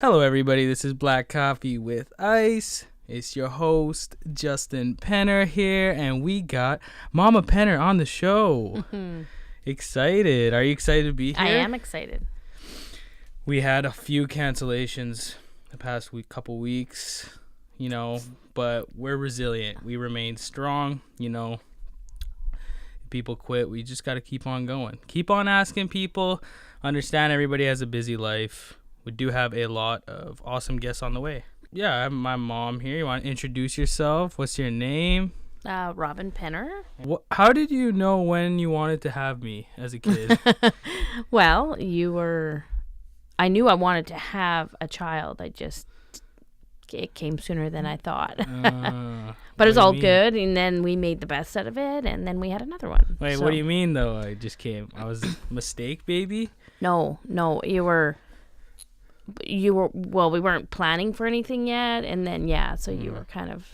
Hello, everybody. This is Black Coffee with Ice. It's your host, Justin Penner here, and we got Mama Penner on the show. Excited. Are you excited to be here? I am excited. We had a few cancellations the past couple weeks, but we're resilient. We remain strong, People quit. We just got to keep on going. Keep on asking people. Understand everybody has a busy life. We do have a lot of awesome guests on the way. Yeah, I have my mom here. You want to introduce yourself? What's your name? Robin Penner. How did you know when you wanted to have me as a kid? Well, I knew I wanted to have a child. It came sooner than I thought. But it was all good, and then we made the best out of it, and then we had another one. Wait, what do you mean, though? I was a mistake, baby? No, you were, well, we weren't planning for anything yet, and then, so you were kind of,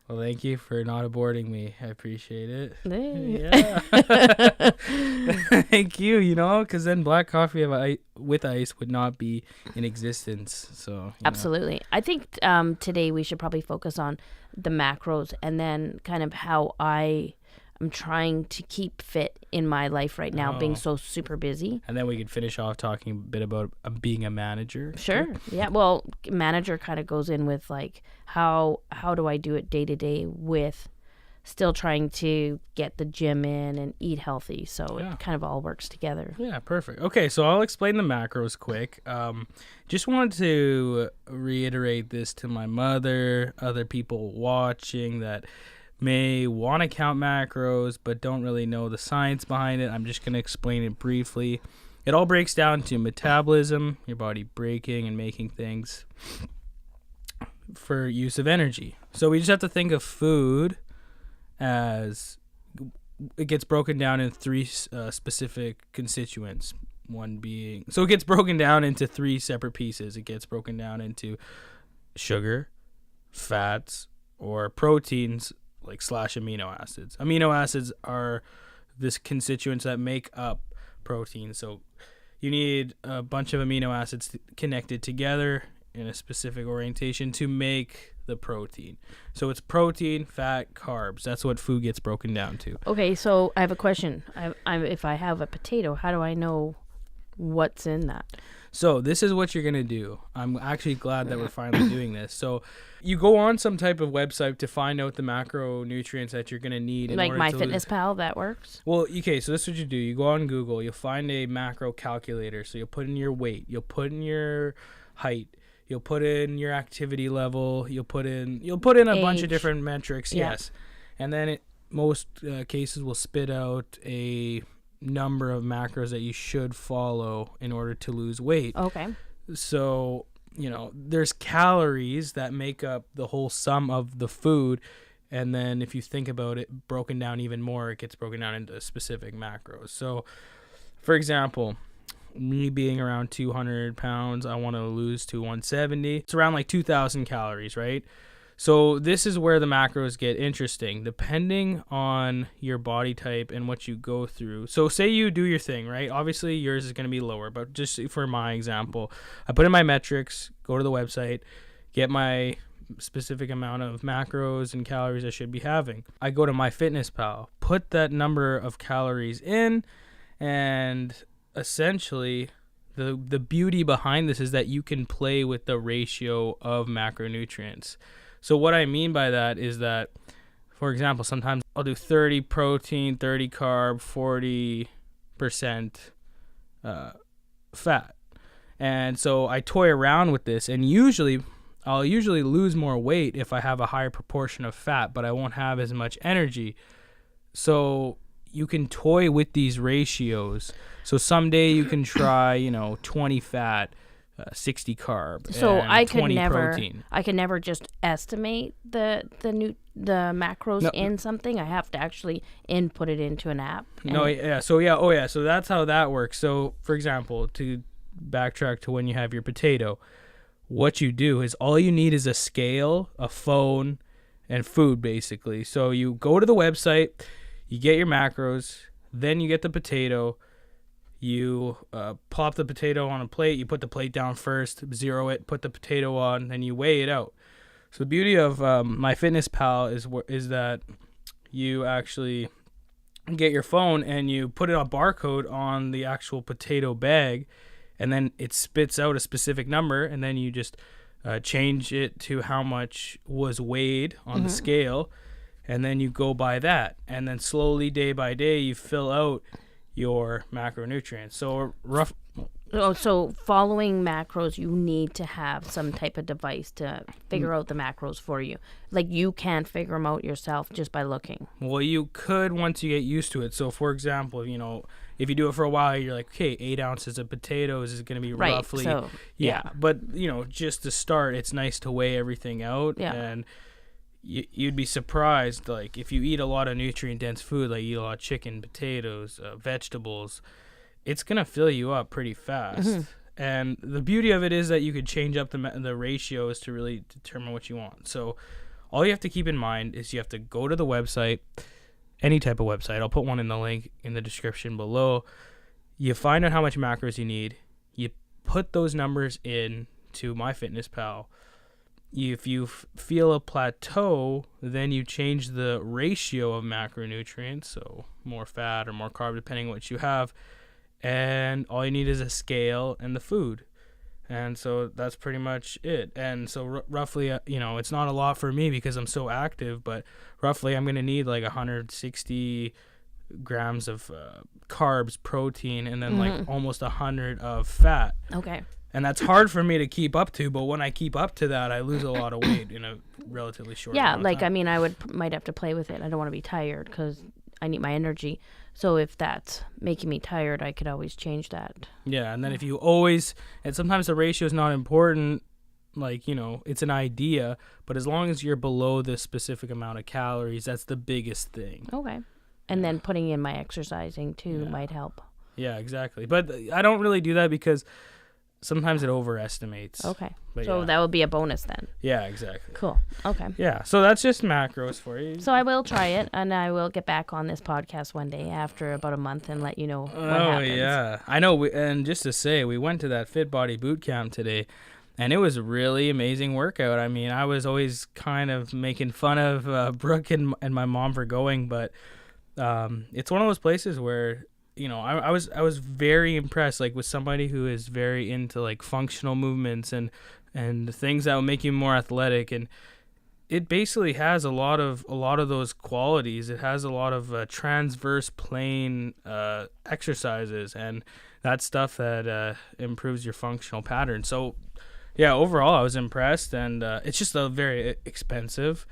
Well, thank you for not aborting me. I appreciate it. Yeah. Thank you, because then Black Coffee with Ice would not be in existence. So Absolutely. I think today we should probably focus on the macros and then kind of how I'm trying to keep fit in my life right now, being so super busy. And then we could finish off talking a bit about being a manager. Sure. Yeah. Well, manager kind of goes in with like how do I do it day to day with still trying to get the gym in and eat healthy. So it kind of all works together. Yeah, perfect. Okay, so I'll explain the macros quick. Just wanted to reiterate this to my mother, other people watching that may want to count macros but don't really know the science behind it. I'm just going to explain it briefly. It all breaks down to metabolism, your body breaking and making things for use of energy. So we just have to think of food as it gets broken down in three specific constituents. So it gets broken down into three separate pieces. It gets broken down into sugar, fats, or proteins, like / amino acids. Amino acids are this constituents that make up protein. So you need a bunch of amino acids connected together in a specific orientation to make the protein. So it's protein, fat, carbs. That's what food gets broken down to. Okay, so I have a question. If I have a potato, how do I know what's in that? So this is what you're going to do. I'm actually glad that we're finally doing this. So you go on some type of website to find out the macronutrients that you're going to need. Like MyFitnessPal, that works? Well, okay, so this is what you do. You go on Google. You'll find a macro calculator. So you'll put in your weight. You'll put in your height. You'll put in your activity level. You'll put in a bunch of different metrics. Yeah. Yes. And then most cases will spit out a number of macros that you should follow in order to lose weight. Okay. So, there's calories that make up the whole sum of the food. And then if you think about it broken down even more, it gets broken down into specific macros. So, for example, me being around 200 pounds, I want to lose to 170. It's around like 2,000 calories, right? So this is where the macros get interesting, depending on your body type and what you go through. So say you do your thing, right? Obviously yours is going to be lower, but just for my example, I put in my metrics, go to the website, get my specific amount of macros and calories I should be having. I go to MyFitnessPal, put that number of calories in, and essentially the beauty behind this is that you can play with the ratio of macronutrients. So what I mean by that is that, for example, sometimes I'll do 30 protein, 30 carb, 40% fat. And so I toy around with this, and I'll usually lose more weight if I have a higher proportion of fat, but I won't have as much energy. So you can toy with these ratios. So someday you can try, 20 fat, 60 carb, so and I 20 could protein. I can never just estimate the macros in something. I have to actually input it into an app. So that's how that works. So for example, to backtrack to when you have your potato, what you do is all you need is a scale, a phone, and food basically. So you go to the website, you get your macros, then you get the potato, You plop the potato on a plate. You put the plate down first, zero it, put the potato on, then you weigh it out. So the beauty of MyFitnessPal is that you actually get your phone and you put a barcode on the actual potato bag, and then it spits out a specific number, and then you just change it to how much was weighed on the scale, and then you go by that, and then slowly, day by day, you fill out your macronutrients. So So following macros, you need to have some type of device to figure out the macros for you. Like, you can't figure them out yourself just by looking. Well, you could once you get used to it. So, for example, if you do it for a while, you're like, okay, 8 ounces of potatoes is going to be roughly. So, yeah. But, just to start, it's nice to weigh everything out. Yeah. And you'd be surprised, like, if you eat a lot of nutrient-dense food, like you eat a lot of chicken, potatoes, vegetables, it's going to fill you up pretty fast. And the beauty of it is that you could change up the ratios to really determine what you want. So all you have to keep in mind is you have to go to the website, any type of website. I'll put one in the link in the description below. You find out how much macros you need. You put those numbers in to MyFitnessPal. If you feel a plateau, then you change the ratio of macronutrients, so more fat or more carb, depending on what you have. And all you need is a scale and the food. And so that's pretty much it. And so roughly, it's not a lot for me because I'm so active, but roughly I'm going to need like 160 grams of carbs, protein, and then like almost 100 of fat. Okay. And that's hard for me to keep up to, but when I keep up to that, I lose a lot of weight in a relatively short amount of time. I mean, might have to play with it. I don't want to be tired because I need my energy. So if that's making me tired, I could always change that. Yeah, and then if you and sometimes the ratio is not important, like, it's an idea, but as long as you're below this specific amount of calories, that's the biggest thing. Okay. And then putting in my exercising too might help. Yeah, exactly. But I don't really do that because sometimes it overestimates. Okay. But so that would be a bonus then. Yeah, exactly. Cool. Okay. Yeah, so that's just macros for you. So I will try it, and I will get back on this podcast one day after about a month and let you know what happens. Oh, yeah. I know. And just to say, we went to that Fit Body boot camp today, and it was a really amazing workout. I mean, I was always kind of making fun of Brooke and my mom for going, but it's one of those places where I was very impressed, like, with somebody who is very into like functional movements and things that will make you more athletic, and it basically has a lot of those qualities. It has a lot of transverse plane exercises and that stuff that improves your functional pattern. So yeah, overall I was impressed, and it's just a very expensive,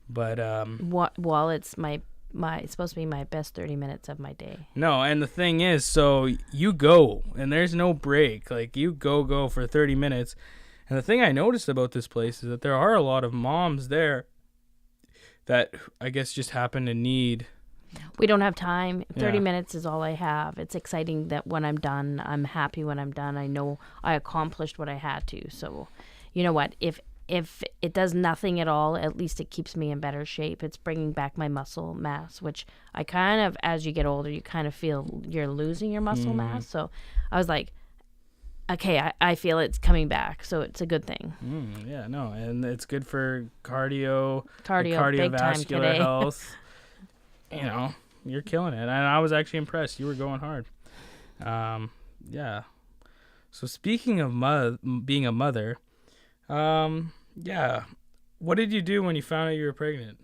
but while it's it's supposed to be my best 30 minutes of my day. No, and the thing is, so you go, and there's no break. Like, you go for 30 minutes. And the thing I noticed about this place is that there are a lot of moms there that I guess just happen to need. We don't have time. 30 minutes is all I have. It's exciting that when I'm done, I'm happy when I'm done. I know I accomplished what I had to. So, you know what? If it does nothing at all, at least it keeps me in better shape. It's bringing back my muscle mass, which I kind of, as you get older, you kind of feel you're losing your muscle mass. So I was like, okay, I feel it's coming back. So it's a good thing. Yeah, no. And it's good for cardiovascular big time today. health. You're killing it. And I was actually impressed. You were going hard. Yeah. So speaking of being a mother, yeah. What did you do when you found out you were pregnant?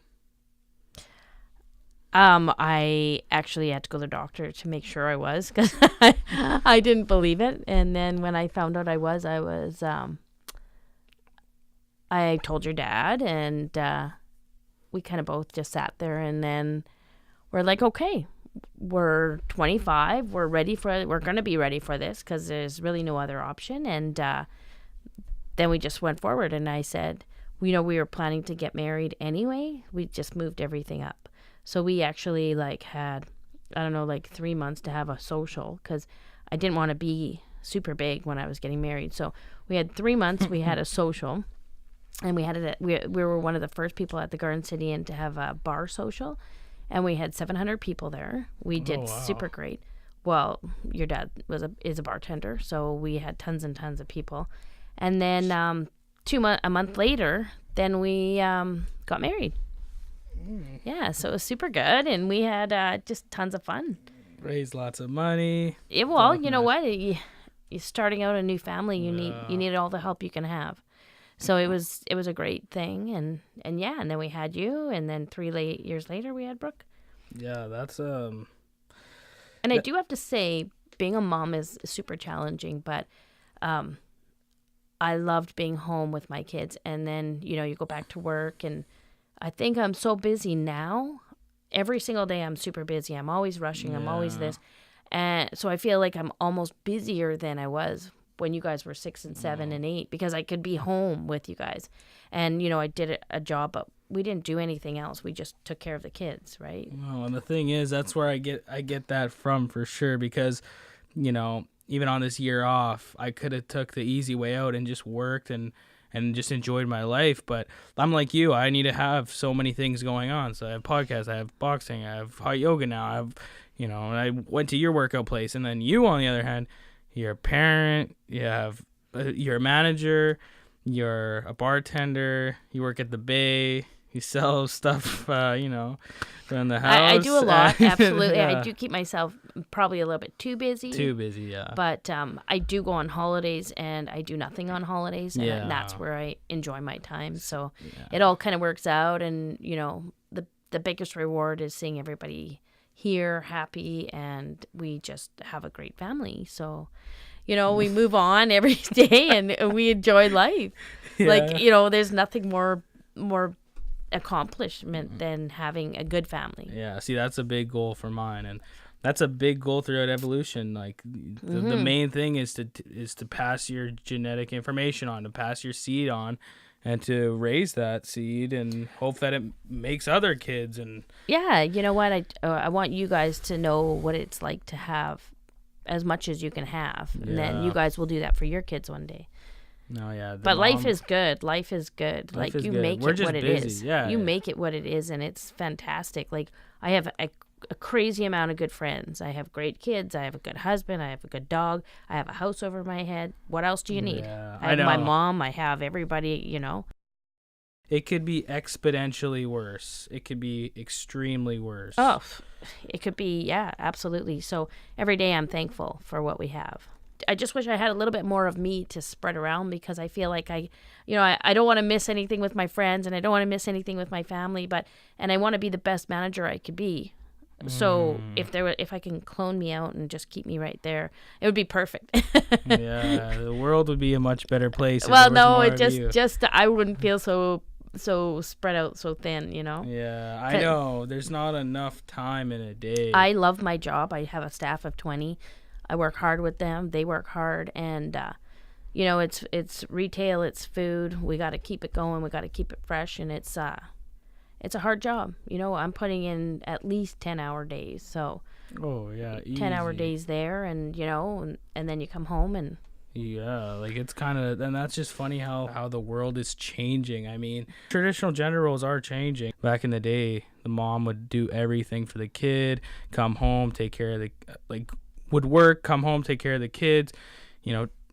I actually had to go to the doctor to make sure I was, because I didn't believe it. And then when I found out I was, I told your dad, and we kind of both just sat there, and then we're like, okay, we're 25, we're going to be ready for this, because there's really no other option. And then we just went forward, and I said, we were planning to get married anyway. We just moved everything up. So we actually had, 3 months to have a social, because I didn't want to be super big when I was getting married. So we had 3 months, we had a social, and we had it we were one of the first people at the Garden City Inn to have a bar social, and we had 700 people there. We did super great. well, your dad is a bartender, so we had tons and tons of people. And then a month later, then we got married. Yeah, so it was super good, and we had just tons of fun. Raised lots of money. Yeah, well, you know what? You're starting out a new family. You need all the help you can have. So it was a great thing, and then we had you, and then 3 years later we had Brooke. Yeah, that's And I do have to say, being a mom is super challenging, but I loved being home with my kids, and then you go back to work, and I think I'm so busy now. Every single day I'm super busy. I'm always rushing. I'm always this. And so I feel like I'm almost busier than I was when you guys were 6 and 7 and 8, because I could be home with you guys. And, I did a job, but we didn't do anything else. We just took care of the kids, right? Well, and the thing is, that's where I get that from for sure, because, even on this year off, I could have took the easy way out and just worked and just enjoyed my life. But I'm like you, I need to have so many things going on. So I have podcasts, I have boxing, I have hot yoga now. I have, I went to your workout place. And then you, on the other hand, you're a parent, you're a manager, you're a bartender, you work at the Bay, you sell stuff, around the house. I do a lot, absolutely. Yeah. I do keep myself probably a little bit too busy. Yeah. But I do go on holidays, and I do nothing on holidays, and Yeah. that's where I enjoy my time. So it all kind of works out, and the biggest reward is seeing everybody here happy, and we just have a great family. So we move on every day, and we enjoy life. Yeah. Like there's nothing more accomplishment than having a good family. Yeah, see, that's a big goal for mine, and that's a big goal throughout evolution. Like the main thing is to pass your genetic information on, to pass your seed on, and to raise that seed and hope that it makes other kids. And yeah, you know what? I want you guys to know what it's like to have as much as you can have, and then you guys will do that for your kids one day. No, yeah. But life is good. Life is good. Life like is you good. make We're it just what it busy. is. Yeah, you yeah. make it what it is, and it's fantastic. Like I have a crazy amount of good friends. I have great kids. I have a good husband. I have a good dog. I have a house over my head. What else do you need? Yeah, I have know. my mom. I have everybody. It could be exponentially worse. It could be extremely worse. Oh, it could be. Yeah, absolutely. So every day I'm thankful for what we have. I just wish I had a little bit more of me to spread around, because I feel like I don't want to miss anything with my friends, and I don't want to miss anything with my family, and I want to be the best manager I could be. So if I can clone me out and just keep me right there, it would be perfect. Yeah, the world would be a much better place. Well, if there was no, more it of you. just I wouldn't feel so spread out, so thin, Yeah, I know. There's not enough time in a day. I love my job. I have a staff of 20. I work hard with them. They work hard, and it's retail, it's food. We got to keep it going. We got to keep it fresh, and it's a hard job. I'm putting in at least 10-hour days. So 10-hour days there, and and then you come home and yeah, like it's kind of, and that's just funny how the world is changing. I mean, traditional gender roles are changing. Back in the day, the mom would do everything for the kid, come home, take care of would work, come home, take care of the kids,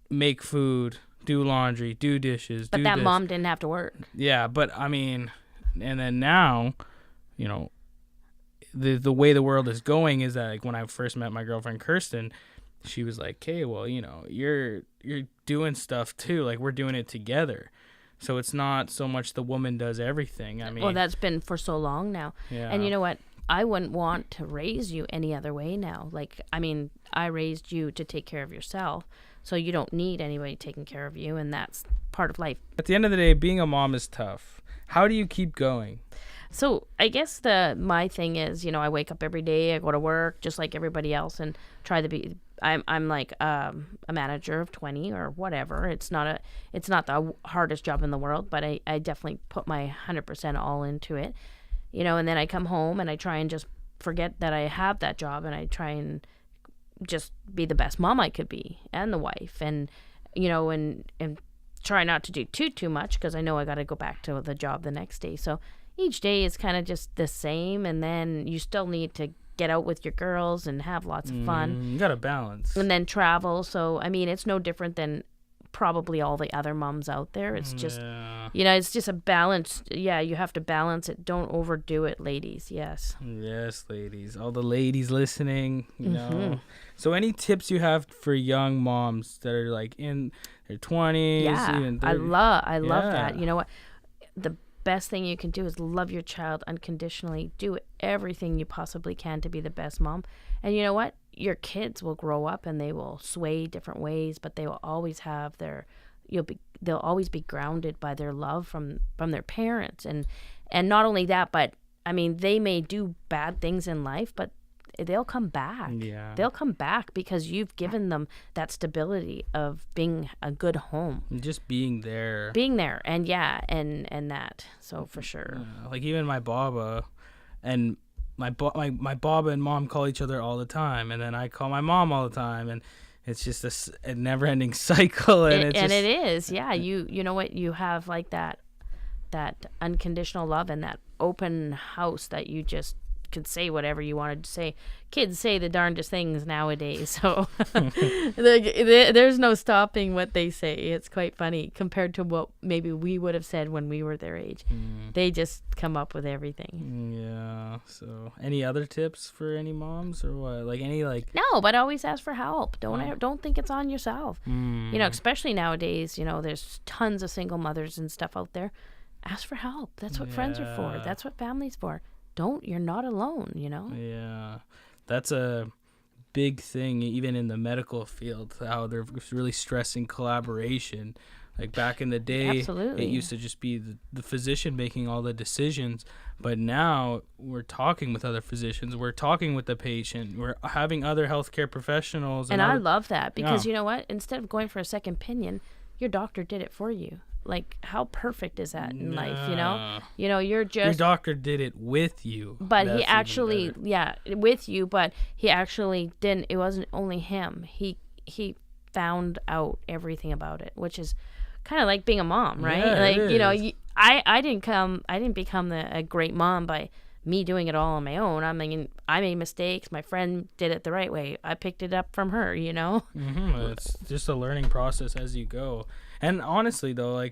make food, do laundry, do dishes. But that mom didn't have to work. Yeah, but I mean, and then now, the way the world is going is that, like, when I first met my girlfriend Kirsten, she was like, "Hey, well, you're doing stuff too. Like, we're doing it together." So it's not so much the woman does everything. I mean, well, that's been for so long now. Yeah. And you know what? I wouldn't want to raise you any other way now. Like, I mean, I raised you to take care of yourself, so you don't need anybody taking care of you, and that's part of life. At the end of the day, being a mom is tough. How do you keep going? So I guess my thing is, I wake up every day, I go to work just like everybody else, and try to be. I'm like a manager of 20 or whatever. It's not the hardest job in the world, but I definitely put my 100% all into it. And then I come home and I try and just forget that I have that job, and I try and just be the best mom I could be, and the wife, and and try not to do too much, because I know I got to go back to the job the next day. So each day is kind of just the same, and then you still need to get out with your girls and have lots of fun. You got to balance. And then travel. So, I mean, it's no different than probably all the other moms out there. It's just, it's just a balance. Yeah, you have to balance it. Don't overdo it, ladies. Yes. Yes, ladies. All the ladies listening, So any tips you have for young moms that are like in their 20s? Yeah, even 30s? I love that. You know what? The best thing you can do is love your child unconditionally. Do everything you possibly can to be the best mom. And you know what? Your kids will grow up and they will sway different ways, but they will always have they'll always be grounded by their love from their parents. And not only that, but I mean, they may do bad things in life, but they'll come back. Yeah. They'll come back because you've given them that stability of being a good home. And just being there. And and that. So for sure. Like even my Baba and my Baba and mom call each other all the time, and then I call my mom all the time, and it's just a never-ending cycle. And it is. Yeah. You know what? You have like that unconditional love and that open house that you just could say whatever you wanted to say. Kids say the darndest things nowadays, so there's no stopping what they say. It's quite funny compared to what maybe we would have said when we were their age. They just come up with everything. Yeah. So any other tips for any moms or what? Like any No, but always ask for help. Don't think it's on yourself. Especially nowadays, there's tons of single mothers and stuff out there. Ask for help. That's what friends are for. That's what family's for. You're not alone, Yeah. That's a big thing, even in the medical field, how they're really stressing collaboration. Like back in the day, Absolutely. It used to just be the physician making all the decisions. But now we're talking with other physicians. We're talking with the patient. We're having other healthcare professionals. And I love that because you know what? Instead of going for a second opinion, your doctor did it for you. Like, how perfect is that in life, you're just... Your doctor did it with you. But he actually, with you, but he actually didn't... It wasn't only him. He found out everything about it, which is kind of like being a mom, right? Yeah, I didn't become a great mom by me doing it all on my own. I mean, I made mistakes. My friend did it the right way. I picked it up from her, It's just a learning process as you go. And honestly, though, I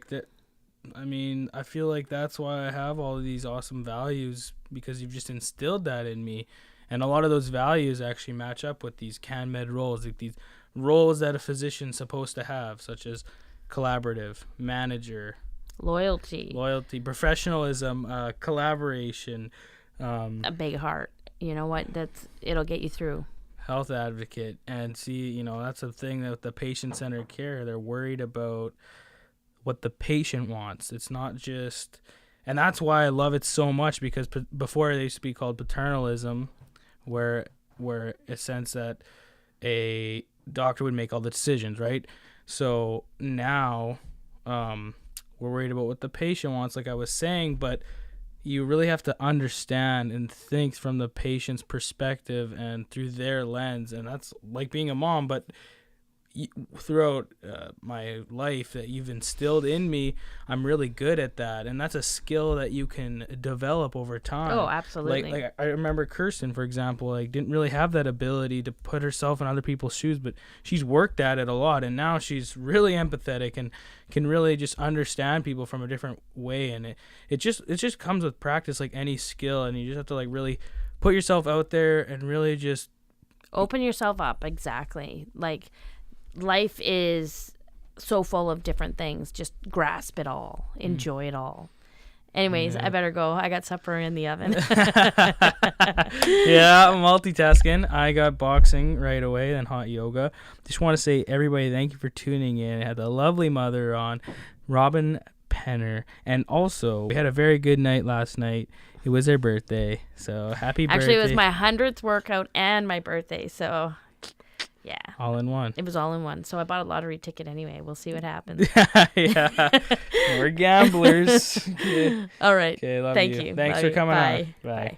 feel like that's why I have all of these awesome values, because you've just instilled that in me. And a lot of those values actually match up with these CanMed roles, like these roles that a physician's supposed to have, such as collaborative, manager, loyalty, professionalism, collaboration, a big heart. You know what? It'll get you through. Health advocate. And see, that's the thing that with the patient-centered care, they're worried about what the patient wants. It's not just, and that's why I love it so much, because before it used to be called paternalism, where a sense that a doctor would make all the decisions, right? So now we're worried about what the patient wants, like I was saying, but you really have to understand and think from the patient's perspective and through their lens. And that's like being a mom, but throughout my life that you've instilled in me, I'm really good at that. And that's a skill that you can develop over time. Oh, absolutely. Like I remember Kirsten, for example, didn't really have that ability to put herself in other people's shoes, but she's worked at it a lot. And now she's really empathetic and can really just understand people from a different way. And it just comes with practice, like any skill. And you just have to really put yourself out there and really just open yourself up. Exactly. Life is so full of different things. Just grasp it all. Enjoy it all. Anyways, I better go. I got supper in the oven. Yeah, multitasking. I got boxing right away, then hot yoga. Just want to say, everybody, thank you for tuning in. I had the lovely mother on, Robin Penner. And also, we had a very good night last night. It was her birthday. So happy birthday. Actually, it was my 100th workout and my birthday. So... yeah. All in one. It was all in one. So I bought a lottery ticket anyway. We'll see what happens. Yeah. We're gamblers. All right. Okay, love Thank you. you. Thanks Love for coming you. on. Bye.